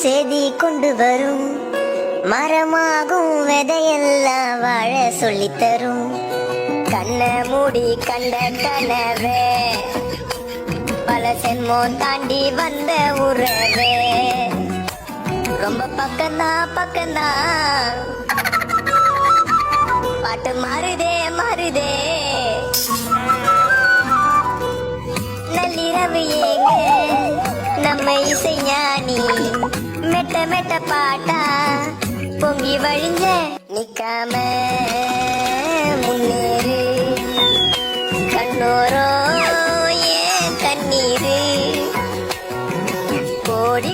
செய்தி கொண்டு வரும் மரமாகும் விதையெல்லாம் வாழ சொல்லித்தரும். கண்ணை மூடி கண்ட கனவே பல சென்மம் தாண்டி வந்த உறவே. ரொம்ப பக்கம்தான் பக்கம்தான் பாட்டு மாறுதே மாறுதே. நள்ளிரவு ஏங்க நம்ம இசை ஞானி மெட்ட மெட்ட பாட்டா பொங்கி வழிஞ்ச நிக்காம முன்னேறு. கண்ணோரோ ஏன் கண்ணீரு கோடி